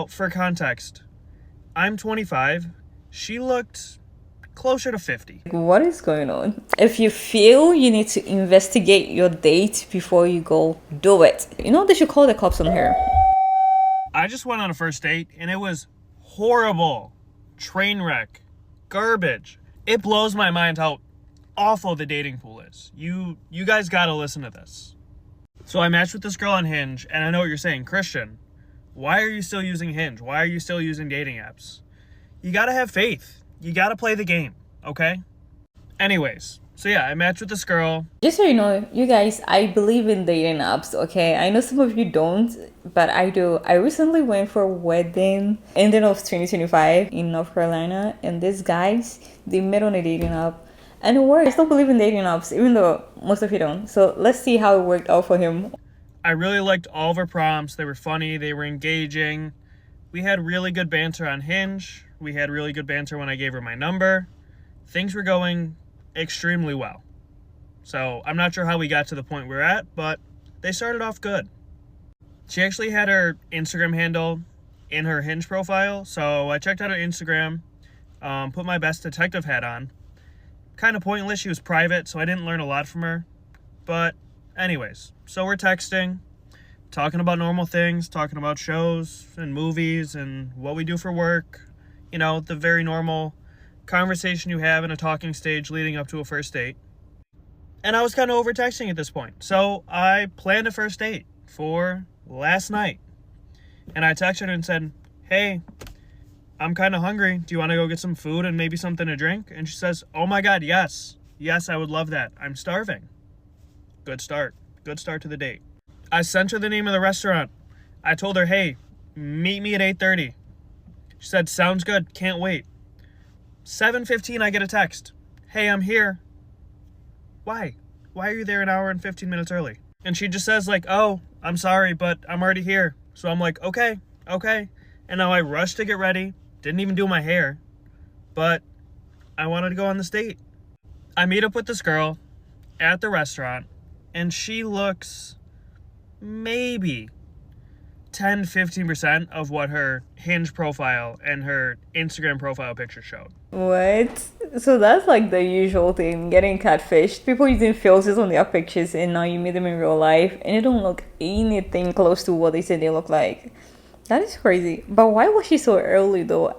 For context, I'm 25. She looked closer to 50. What is going on? If you feel you need to investigate your date before you go, do it. You know, they should call the cops on her. I just went on a first date and it was horrible. Train wreck. Garbage. It blows my mind how awful the dating pool is. You guys gotta listen to this. So I matched with this girl on Hinge, and I know what you're saying, Christian, why are you still using Hinge? Why are you still using dating apps? You gotta have faith. You gotta play the game, okay? Anyways, so yeah, I matched with this girl. Just so you know, you guys, I believe in dating apps, okay? I know some of you don't, but I do. I recently went for a wedding, ending of 2025 in North Carolina, and these guys, they met on a dating app. And it worked. I still believe in dating apps, even though most of you don't. So let's see how it worked out for him. I really liked all of her prompts. They were funny, they were engaging. We had really good banter on Hinge. We had really good banter when I gave her my number. Things were going extremely well. So I'm not sure how we got to the point we're at, but they started off good. She actually had her Instagram handle in her Hinge profile, so I checked out her Instagram, put my best detective hat on. Kind of pointless, she was private, so I didn't learn a lot from her. But anyways, so we're texting, talking about normal things, talking about shows and movies and what we do for work. You know, the very normal conversation you have in a talking stage leading up to a first date. And I was kind of over texting at this point. So I planned a first date for last night. And I texted her and said, hey, I'm kind of hungry. Do you want to go get some food and maybe something to drink? And she says, oh my God, yes. Yes, I would love that. I'm starving. Good start. Good start to the date. I sent her the name of the restaurant. I told her, hey, meet me at 8:30. She said, sounds good. Can't wait. 7:15, I get a text. Hey, I'm here. Why? Why are you there an hour and 15 minutes early? And she just says like, oh, I'm sorry, but I'm already here. So I'm like, okay. And now I rush to get ready. Didn't even do my hair. But I wanted to go on this date. I meet up with this girl at the restaurant, and she looks maybe 10-15% of what her Hinge profile and her Instagram profile picture showed. What? So that's like the usual thing, getting catfished. People using filters on their pictures, and now you meet them in real life and they don't look anything close to what they say they look like. That is crazy. But why was she so early though?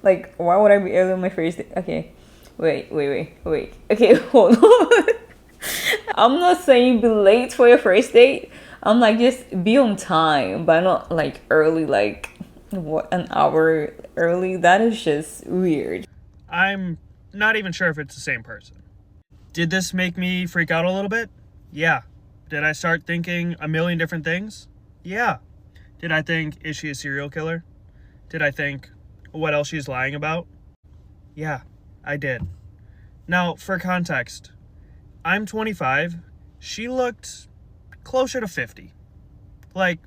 Like, why would I be early on my first day? Okay. Wait. Okay, hold on. I'm not saying be late for your first date. I'm like, just be on time, but not like early, like what, an hour early. That is just weird. I'm not even sure if it's the same person. Did this make me freak out a little bit? Yeah. Did I start thinking a million different things? Yeah. Did I think, is she a serial killer? Did I think, what else she's lying about? Yeah, I did. Now, for context, I'm 25. She looked closer to 50. Like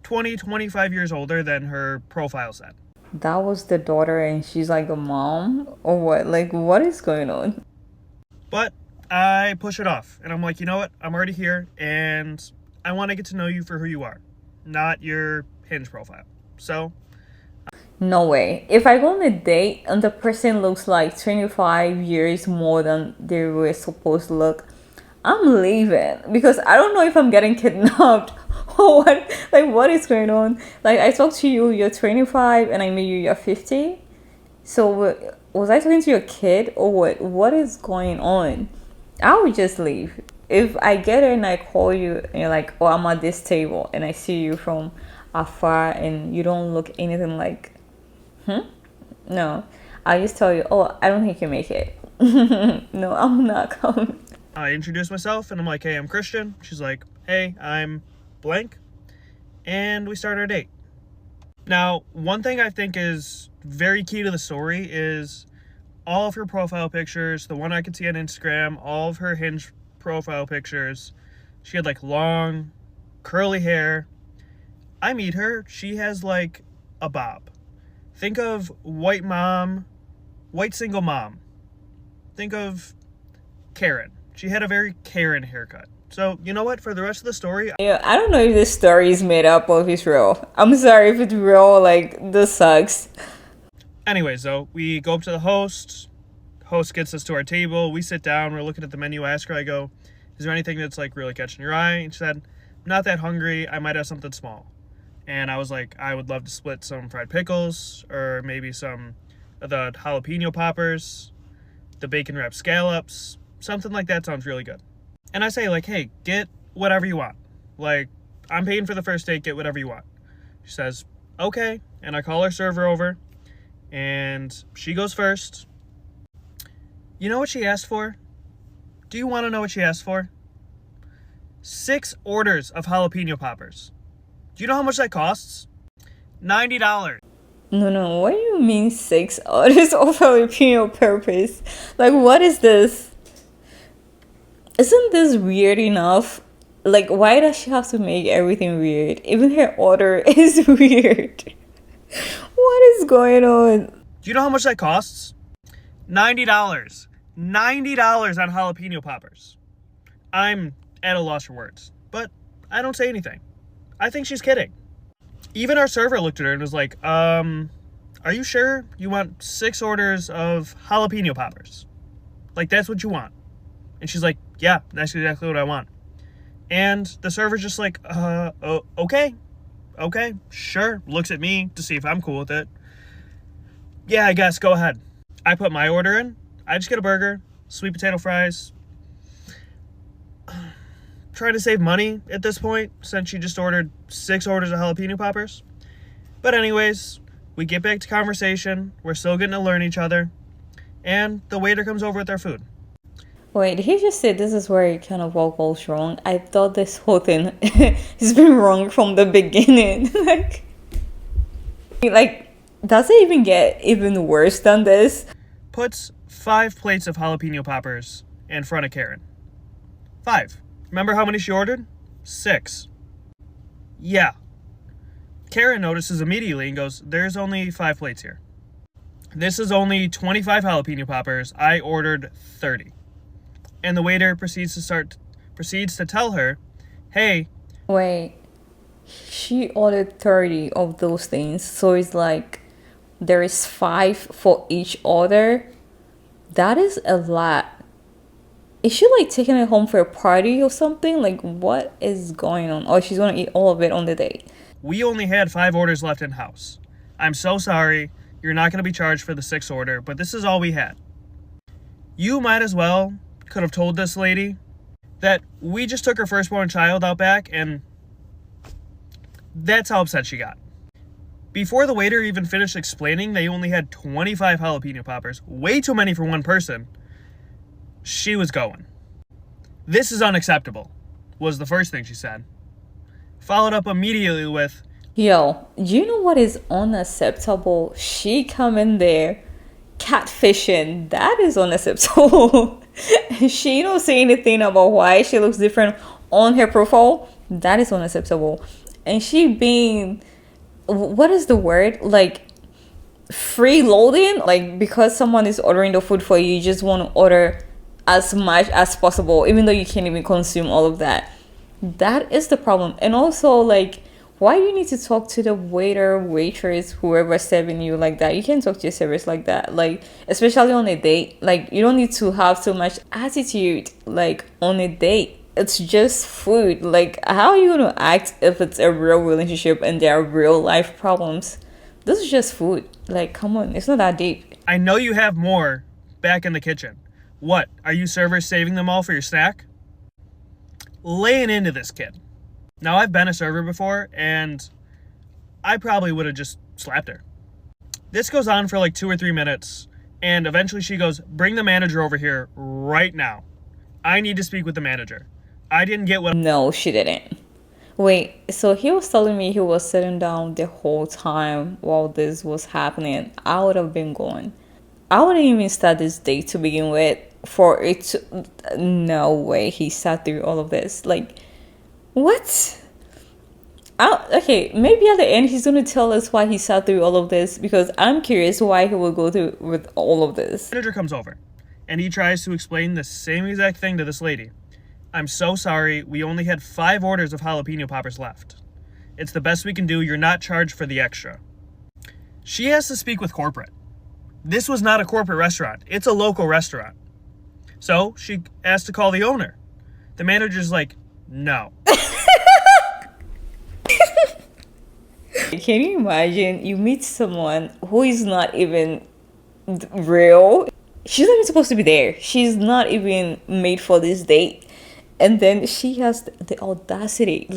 20, 25 years older than her profile said. That was the daughter and she's like a mom or what? Like, what is going on? But I push it off and I'm like, you know what? I'm already here and I want to get to know you for who you are, not your Hinge profile. So No way. If I go on a date and the person looks like 25 years more than they were supposed to look, I'm leaving because I don't know if I'm getting kidnapped or what. Like, what is going on? Like, I talked to you, you're 25, and I met you, you're 50. So, was I talking to your kid or what? What is going on? I would just leave. If I get there and I call you and you're like, oh, I'm at this table, and I see you from afar and you don't look anything like, no, I just tell you, oh, I don't think you make it. No, I'm not coming. I introduce myself and I'm like, hey, I'm Christian. She's like, hey, I'm blank. And we start our date. Now, one thing I think is very key to the story is all of her profile pictures, the one I could see on Instagram, all of her Hinge profile pictures. She had like long, curly hair. I meet her. She has like a bob. Think of white single mom. Think of Karen. She had a very Karen haircut. So, you know what? For the rest of the story, Yeah, I don't know if this story is made up or if it's real. I'm sorry if it's real, like, this sucks. anyways, though, we go up to the host. Host gets us to our table. We sit down. We're looking at the menu. I ask her, I go, is there anything that's like really catching your eye? And she said, I'm not that hungry. I might have something small. And I was like, I would love to split some fried pickles or maybe some of the jalapeno poppers, the bacon wrapped scallops. Something like that sounds really good. And I say, like, hey, get whatever you want. Like, I'm paying for the first date. Get whatever you want. She says, okay. And I call our server over. And she goes first. You know what she asked for? Do you want to know what she asked for? 6 orders of jalapeno poppers. Do you know how much that costs? $90. No, what do you mean 6 orders of jalapeno peppers? Like, what is this? Isn't this weird enough? Like, why does she have to make everything weird? Even her order is weird. What is going on? Do you know how much that costs? $90. $90 on jalapeno poppers. I'm at a loss for words, but I don't say anything. I think she's kidding. Even our server looked at her and was like, are you sure you want 6 orders of jalapeno poppers? Like, that's what you want? And she's like, yeah, that's exactly what I want. And the server's just like, okay, sure. Looks at me to see if I'm cool with it. Yeah, I guess, go ahead. I put my order in. I just get a burger, sweet potato fries. Trying to save money at this point since she just ordered 6 orders of jalapeno poppers. But anyways, we get back to conversation. We're still getting to learn each other. And the waiter comes over with our food. Wait, he just said this is where it kind of all goes wrong. I thought this whole thing has been wrong from the beginning. like, does it even get even worse than this? Puts 5 plates of jalapeno poppers in front of Karen. 5. Remember how many she ordered? 6. Yeah. Karen notices immediately and goes, there's only 5 plates here. This is only 25 jalapeno poppers. I ordered 30. And the waiter proceeds to tell her, hey. Wait, she ordered 30 of those things, so it's like there is 5 for each order. That is a lot. Is she like taking it home for a party or something? Like, what is going on? Or she's gonna eat all of it on the date. We only had 5 orders left in house. I'm so sorry. You're not going to be charged for the 6th order, but this is all we had. You might as well could have told this lady that we just took her firstborn child out back, and that's how upset she got. Before the waiter even finished explaining they only had 25 jalapeno poppers, way too many for one person, she was going. This is unacceptable, was the first thing she said. Followed up immediately with, Yo, you know what is unacceptable? She come in there catfishing. That is unacceptable. She don't say anything about why she looks different on her profile. That is unacceptable. And she being, what is the word? Like, freeloading? Like, because someone is ordering the food for you, you just want to order as much as possible, even though you can't even consume all of that. That is the problem. And also, like, why do you need to talk to the waiter, waitress, whoever's serving you like that? You can't talk to your servers like that. Like, especially on a date. Like, you don't need to have so much attitude, like, on a date. It's just food. Like, how are you going to act if it's a real relationship and there are real life problems? This is just food. Like, come on. It's not that deep. I know you have more back in the kitchen. What? Are you servers saving them all for your snack? Laying into this kid. Now, I've been a server before, and I probably would have just slapped her. This goes on for like 2 or 3 minutes, and eventually she goes, bring the manager over here right now. I need to speak with the manager. I didn't get what... No, she didn't. Wait, so he was telling me he was sitting down the whole time while this was happening. I would have been going. I wouldn't even start this date to begin with for it to... No way he sat through all of this. Like... What? Okay, maybe at the end he's going to tell us why he sat through all of this, because I'm curious why he will go through with all of this. The manager comes over, and he tries to explain the same exact thing to this lady. I'm so sorry. We only had 5 orders of jalapeno poppers left. It's the best we can do. You're not charged for the extra. She has to speak with corporate. This was not a corporate restaurant. It's a local restaurant. So she asked to call the owner. The manager's like, no. Can you imagine you meet someone who is not even real? She's not even supposed to be there. She's not even made for this date. And then she has the audacity,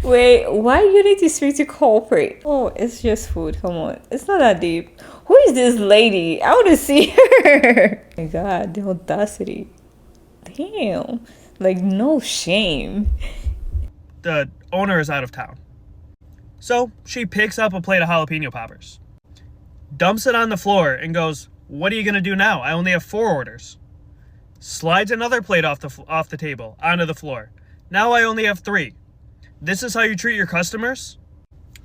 Wait, why do you need to speak to corporate? Oh, it's just food. Come on. It's not that deep. Who is this lady? I want to see her. Oh my God, the audacity. Damn. Like, no shame. The owner is out of town. So she picks up a plate of jalapeno poppers, dumps it on the floor, and goes, what are you going to do now? I only have 4 orders. Slides another plate off the table onto the floor. Now I only have 3. This is how you treat your customers?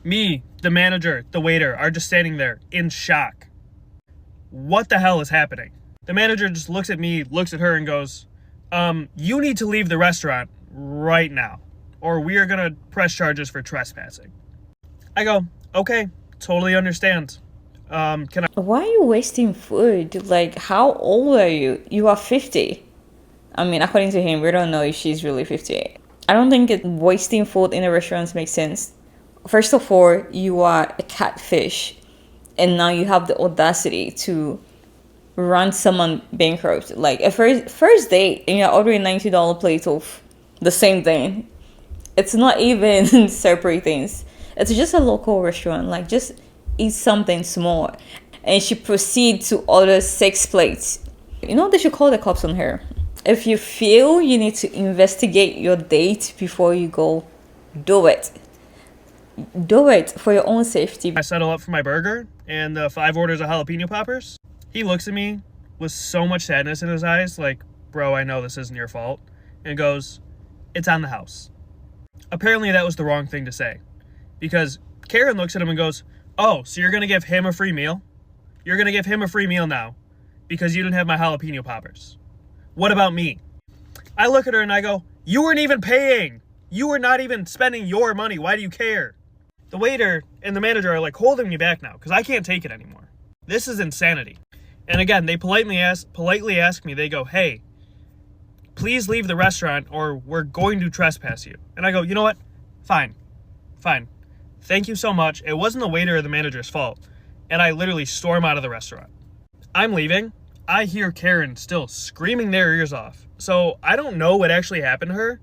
Me, the manager, the waiter are just standing there in shock. What the hell is happening? The manager just looks at me, looks at her, and goes, you need to leave the restaurant right now, or we are going to press charges for trespassing. I go, okay, totally understand. Can I? Why are you wasting food? Like, how old are you? You are 50. I mean, according to him, we don't know if she's really 58. I don't think wasting food in a restaurant makes sense. First of all, you are a catfish, and now you have the audacity to run someone bankrupt. Like, a first date, and you're ordering $90 plate of the same thing. It's not even separate things. It's just a local restaurant. Like, just eat something small. And she proceeds to order 6 plates. You know, they should call the cops on her. If you feel you need to investigate your date before you go, do it. Do it for your own safety. I settle up for my burger and the 5 orders of jalapeno poppers. He looks at me with so much sadness in his eyes, like, bro, I know this isn't your fault, and goes, it's on the house. Apparently that was the wrong thing to say, because Karen looks at him and goes, oh, so you're going to give him a free meal? You're going to give him a free meal now because you didn't have my jalapeno poppers. What about me? I look at her and I go, you weren't even paying. You were not even spending your money. Why do you care? The waiter and the manager are like holding me back now because I can't take it anymore. This is insanity. And again, they politely ask me, they go, hey, please leave the restaurant or we're going to trespass you. And I go, you know what? Fine. Thank you so much. It wasn't the waiter or the manager's fault. And I literally storm out of the restaurant. I'm leaving. I hear Karen still screaming their ears off. So I don't know what actually happened to her.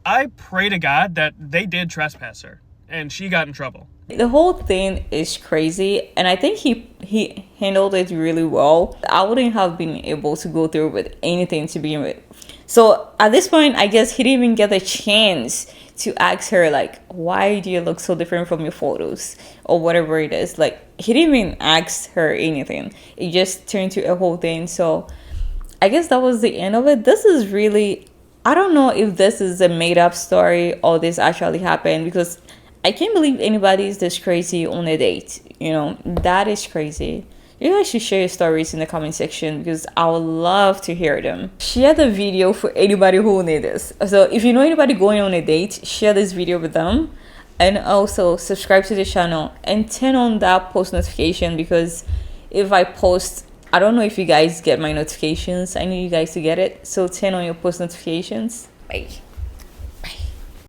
I pray to God that they did trespass her and she got in trouble. The whole thing is crazy, and I think he handled it really well. I wouldn't have been able to go through with anything to begin with. So at this point, I guess he didn't even get a chance to ask her, like, why do you look so different from your photos or whatever it is. Like, he didn't even ask her anything. It just turned to a whole thing. So I guess that was the end of it. This is really, I don't know if this is a made up story or this actually happened, because I can't believe anybody is this crazy on a date. You know, that is crazy. You guys should share your stories in the comment section because I would love to hear them. Share the video for anybody who needs this. So if you know anybody going on a date, share this video with them. And also subscribe to the channel and turn on that post notification, because if I post, I don't know if you guys get my notifications. I need you guys to get it. So turn on your post notifications. Bye.